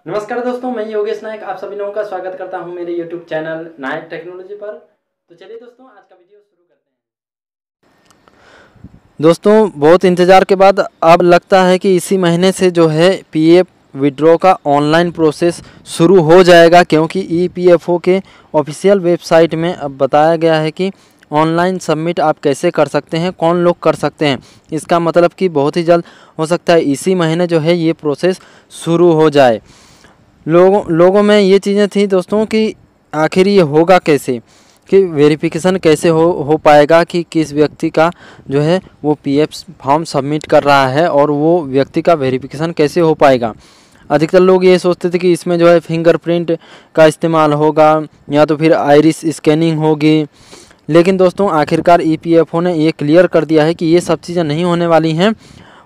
नमस्कार दोस्तों, मैं योगेश नायक आप सभी लोगों का स्वागत करता हूं मेरे YouTube चैनल नायक टेक्नोलॉजी पर। तो चलिए दोस्तों, आज का वीडियो शुरू करते हैं। दोस्तों, बहुत इंतज़ार के बाद अब लगता है कि इसी महीने से जो है पीएफ विड्रॉ का ऑनलाइन प्रोसेस शुरू हो जाएगा, क्योंकि ईपीएफओ के ऑफिशियल वेबसाइट में अब बताया गया है कि ऑनलाइन सबमिट आप कैसे कर सकते हैं, कौन लोग कर सकते हैं। इसका मतलब कि बहुत ही जल्द हो सकता है इसी महीने जो है ये प्रोसेस शुरू हो जाए। लोगों में ये चीज़ें थी दोस्तों कि आखिर ये होगा कैसे, कि वेरिफिकेशन कैसे हो पाएगा कि किस व्यक्ति का जो है वो पीएफ फॉर्म सबमिट कर रहा है और वो व्यक्ति का वेरिफिकेशन कैसे हो पाएगा। अधिकतर लोग ये सोचते थे कि इसमें जो है फिंगरप्रिंट का इस्तेमाल होगा या तो फिर आइरिस स्कैनिंग होगी, लेकिन दोस्तों आखिरकार ईपीएफओ ने ये क्लियर कर दिया है कि ये सब चीज़ें नहीं होने वाली हैं।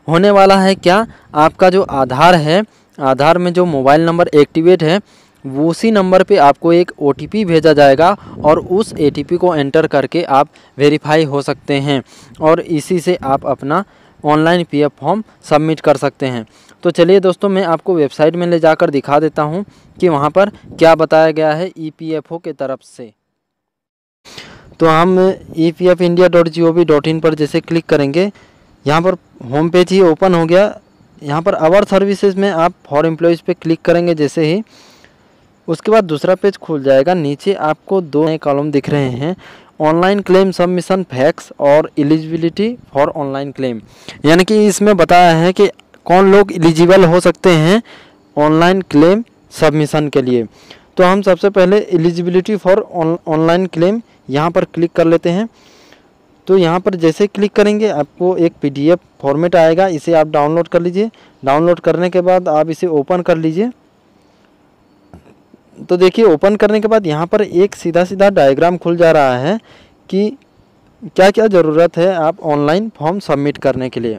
होने वाला है क्या, आपका जो आधार है, आधार में जो मोबाइल नंबर एक्टिवेट है वो उसी नंबर पे आपको एक ओटीपी भेजा जाएगा और उस एटीपी को एंटर करके आप वेरीफाई हो सकते हैं और इसी से आप अपना ऑनलाइन पीएफ फॉर्म सबमिट कर सकते हैं। तो चलिए दोस्तों, मैं आपको वेबसाइट में ले जाकर दिखा देता हूं कि वहां पर क्या बताया गया है ईपीएफओ के तरफ से। तो हम epfindia.gov.in पर जैसे क्लिक करेंगे, यहाँ पर होम पेज ही ओपन हो गया। यहाँ पर आवर सर्विसेज में आप फॉर एम्प्लॉयज़ पे क्लिक करेंगे जैसे ही, उसके बाद दूसरा पेज खुल जाएगा। नीचे आपको दो नए कॉलम दिख रहे हैं, ऑनलाइन क्लेम सबमिशन फैक्स और एलिजिबिलिटी फॉर ऑनलाइन क्लेम। यानी कि इसमें बताया है कि कौन लोग एलिजिबल हो सकते हैं ऑनलाइन क्लेम सबमिशन के लिए। तो हम सबसे पहले एलिजिबिलिटी फॉर ऑनलाइन क्लेम यहाँ पर क्लिक कर लेते हैं। तो यहाँ पर जैसे क्लिक करेंगे आपको एक पीडीएफ फॉर्मेट आएगा, इसे आप डाउनलोड कर लीजिए। डाउनलोड करने के बाद आप इसे ओपन कर लीजिए। तो देखिए, ओपन करने के बाद यहाँ पर एक सीधा डायग्राम खुल जा रहा है कि क्या क्या ज़रूरत है आप ऑनलाइन फॉर्म सबमिट करने के लिए।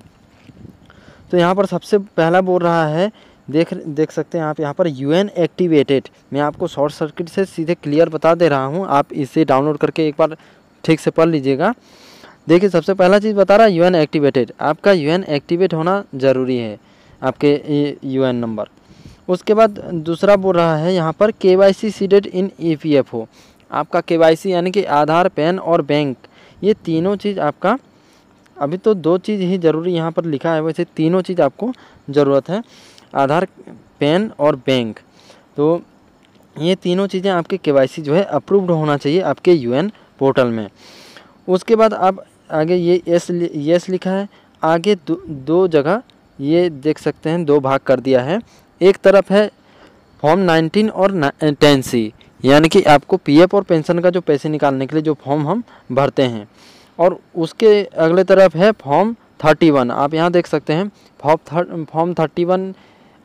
तो यहाँ पर सबसे पहला बोल रहा है, देख सकते हैं आप यहाँ पर यूएन एक्टिवेटेड। मैं आपको शॉर्ट सर्किट से सीधे क्लियर बता दे रहा हूँ, आप इसे डाउनलोड करके एक बार ठीक से पढ़ लीजिएगा। देखिए, सबसे पहला चीज़ बता रहा है यूएन एक्टिवेटेड। आपका यूएन एक्टिवेट होना ज़रूरी है, आपके यूएन नंबर। उसके बाद दूसरा बोल रहा है यहाँ पर केवाईसी सीडेड इन ईपीएफओ। आपका केवाईसी यानी कि आधार, पैन और बैंक, ये तीनों चीज़ आपका, अभी तो दो चीज़ ही ज़रूरी यहाँ पर लिखा है, वैसे तीनों चीज़ आपको ज़रूरत है, आधार, पैन और बैंक। तो ये तीनों चीज़ें आपके केवाईसी जो है अप्रूव्ड होना चाहिए आपके यूएन पोर्टल में। उसके बाद आप आगे ये यस लिखा है। आगे दो जगह ये देख सकते हैं, दो भाग कर दिया है। एक तरफ है फॉर्म 19 और 10C, यानी कि आपको पीएफ और पेंशन का जो पैसे निकालने के लिए जो फॉर्म हम भरते हैं, और उसके अगले तरफ है फॉर्म 31। आप यहाँ देख सकते हैं फॉर्म 31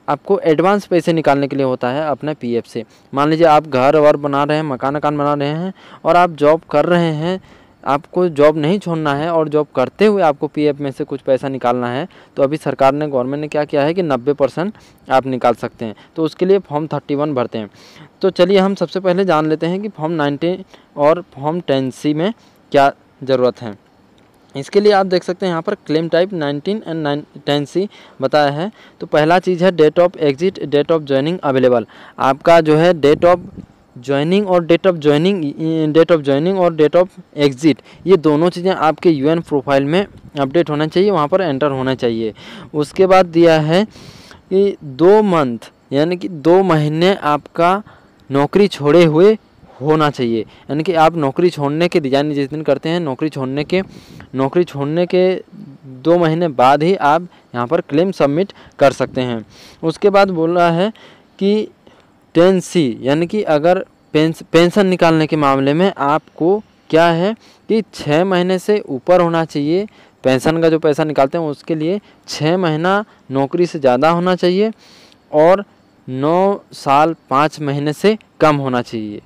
आपको एडवांस पैसे निकालने के लिए होता है अपने पीएफ से। मान लीजिए आप घर वर बना रहे हैं, मकान बना रहे हैं और आप जॉब कर रहे हैं, आपको जॉब नहीं छोड़ना है और जॉब करते हुए आपको पीएफ में से कुछ पैसा निकालना है, तो अभी सरकार ने, गवर्नमेंट ने क्या किया है कि 90% आप निकाल सकते हैं। तो उसके लिए फॉर्म 31 भरते हैं। तो चलिए हम सबसे पहले जान लेते हैं कि फॉर्म 19 और फॉर्म 10C में क्या ज़रूरत है। इसके लिए आप देख सकते हैं यहाँ पर क्लेम टाइप 19 एंड 10C बताया है। तो पहला चीज़ है date of exit, date of joining available. आपका जो है डेट ऑफ ज्वाइनिंग और डेट ऑफ ज्वाइनिंग और डेट ऑफ एग्जिट, ये दोनों चीज़ें आपके यूएन प्रोफाइल में अपडेट होना चाहिए, वहाँ पर एंटर होना चाहिए। उसके बाद दिया है कि 2 मंथ यानी कि 2 महीने आपका नौकरी छोड़े हुए होना चाहिए। यानी कि आप नौकरी छोड़ने के, डिजाइन जिस दिन करते हैं, नौकरी छोड़ने के 2 महीने बाद ही आप यहाँ पर क्लेम सबमिट कर सकते हैं। उसके बाद बोल रहा है कि 10C यानी कि अगर पेंशन निकालने के मामले में आपको क्या है कि 6 महीने से ऊपर होना चाहिए। पेंशन का जो पैसा निकालते हैं उसके लिए 6 महीना नौकरी से ज़्यादा होना चाहिए और 9 साल 5 महीने से कम होना चाहिए।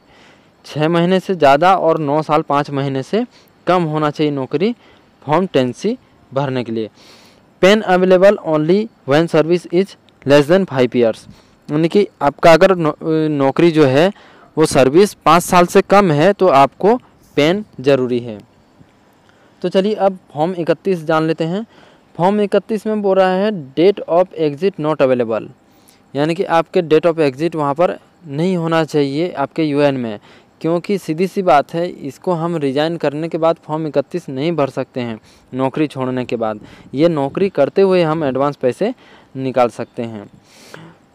6 महीने से ज़्यादा और 9 साल 5 महीने से कम होना चाहिए नौकरी फॉर्म 10C भरने के लिए। Pen available only when service is less than 5 years. यानी कि आपका अगर नौकरी जो है वो सर्विस 5 साल से कम है तो आपको पेन ज़रूरी है। तो चलिए अब फॉर्म 31 जान लेते हैं। फॉर्म 31 में बोल रहा है date of exit not available. यानी कि आपके डेट ऑफ एग्ज़िट वहाँ पर नहीं होना चाहिए आपके यूएन में, क्योंकि सीधी सी बात है, इसको हम रिज़ाइन करने के बाद फॉर्म 31 नहीं भर सकते हैं नौकरी छोड़ने के बाद। ये नौकरी करते हुए हम एडवांस पैसे निकाल सकते हैं।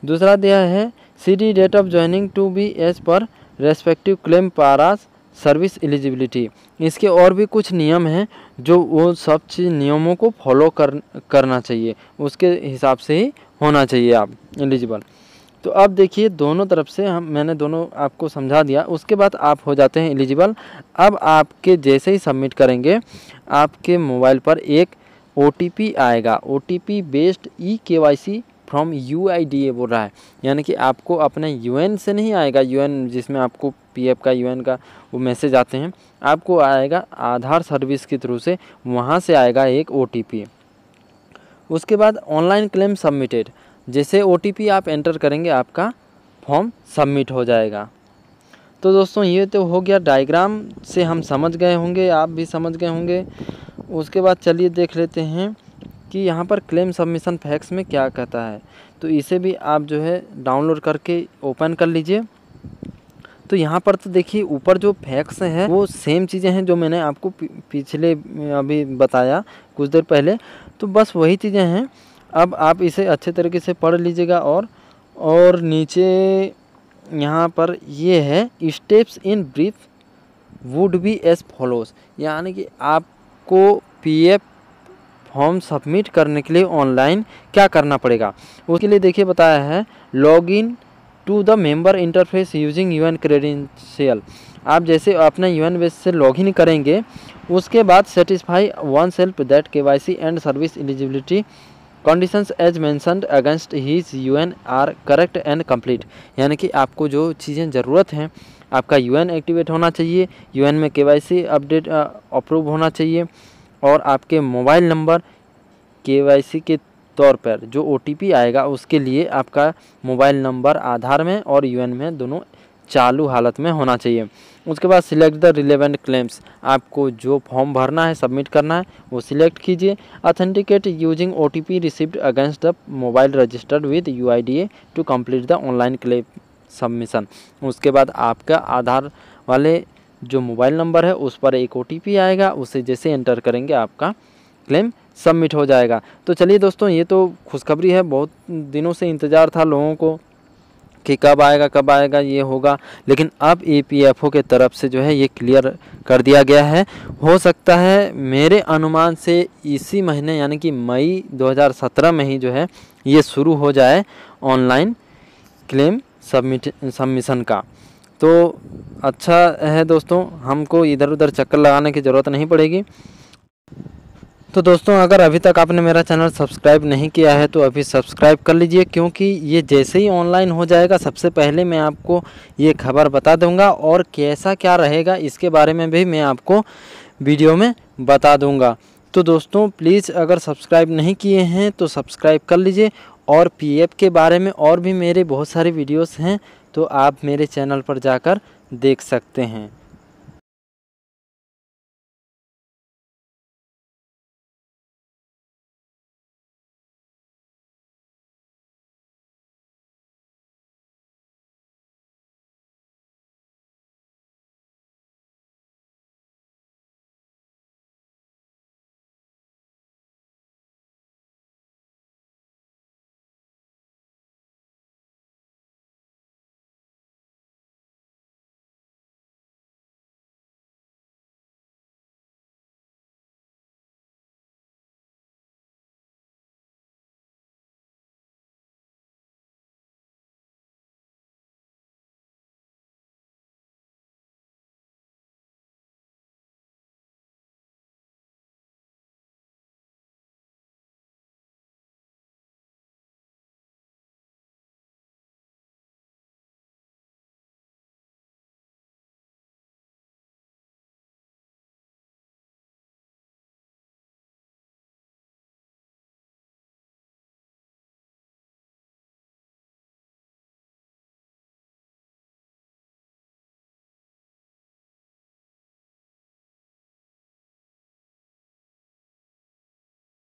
दूसरा दिया है CD date of joining to be as पर रेस्पेक्टिव क्लेम पारास सर्विस एलिजिबिलिटी। इसके और भी कुछ नियम हैं जो वो सब चीज़ नियमों को फॉलो करना चाहिए, उसके हिसाब से ही होना चाहिए आप एलिजिबल। तो अब देखिए दोनों तरफ से मैंने दोनों आपको समझा दिया, उसके बाद आप हो जाते हैं एलिजिबल। अब आपके जैसे ही सबमिट करेंगे आपके मोबाइल पर एक OTP आएगा, OTP based eKYC from UIDA बोल रहा है, यानी कि आपको अपने UN से नहीं आएगा, UN जिसमें आपको PF का UN का वो मैसेज आते हैं, आपको आएगा आधार सर्विस के थ्रू से, वहाँ से आएगा एक OTP। उसके बाद ऑनलाइन क्लेम सबमिटेड, जैसे OTP आप एंटर करेंगे आपका फॉर्म सबमिट हो जाएगा। तो दोस्तों ये तो हो गया, डायग्राम से हम समझ गए होंगे, आप भी समझ गए होंगे। उसके बाद चलिए देख लेते हैं कि यहाँ पर क्लेम सबमिशन फैक्स में क्या कहता है। तो इसे भी आप जो है डाउनलोड करके ओपन कर लीजिए। तो यहाँ पर तो देखिए ऊपर जो फैक्स है वो सेम चीज़ें हैं जो मैंने आपको पिछले अभी बताया कुछ देर पहले, तो बस वही चीज़ें हैं। अब आप इसे अच्छे तरीके से पढ़ लीजिएगा। और नीचे यहाँ पर ये है steps in brief would be as follows, यानी कि आपको PF फॉर्म सबमिट करने के लिए ऑनलाइन क्या करना पड़ेगा। उसके लिए देखिए बताया है log in to the member interface using UN credential. आप जैसे अपने UN बेस से लॉगिन करेंगे उसके बाद satisfy oneself that KYC and service eligibility conditions as mentioned against his UN are correct and complete, यानी कि आपको जो चीज़ें ज़रूरत हैं, आपका UN एक्टिवेट होना चाहिए, UN में KYC अपडेट अप्रूव होना चाहिए, और आपके मोबाइल नंबर KYC के तौर पर जो OTP आएगा उसके लिए आपका मोबाइल नंबर आधार में और UN में दोनों चालू हालत में होना चाहिए। उसके बाद सिलेक्ट द रिलेवेंट क्लेम्स, आपको जो फॉर्म भरना है सबमिट करना है वो सिलेक्ट कीजिए। Authenticate using OTP received against the mobile registered with UIDA to complete the online claim submission. उसके बाद आपका आधार वाले जो मोबाइल नंबर है उस पर एक OTP आएगा, उसे जैसे एंटर करेंगे आपका क्लेम सबमिट हो जाएगा। तो चलिए दोस्तों ये तो खुशखबरी है, बहुत दिनों से इंतज़ार था लोगों को कि कब आएगा ये होगा, लेकिन अब EPFO के तरफ से जो है ये क्लियर कर दिया गया है। हो सकता है मेरे अनुमान से इसी महीने यानी कि मई 2017 में ही जो है ये शुरू हो जाए ऑनलाइन क्लेम सबमिशन का। तो अच्छा है दोस्तों, हमको इधर उधर चक्कर लगाने की ज़रूरत नहीं पड़ेगी। तो दोस्तों अगर अभी तक आपने मेरा चैनल सब्सक्राइब नहीं किया है तो अभी सब्सक्राइब कर लीजिए, क्योंकि ये जैसे ही ऑनलाइन हो जाएगा सबसे पहले मैं आपको ये खबर बता दूंगा, और कैसा क्या रहेगा इसके बारे में भी मैं आपको वीडियो में बता दूंगा। तो दोस्तों प्लीज़ अगर सब्सक्राइब नहीं किए हैं तो सब्सक्राइब कर लीजिए, और PF के बारे में और भी मेरे बहुत सारे वीडियोस हैं तो आप मेरे चैनल पर जाकर देख सकते हैं।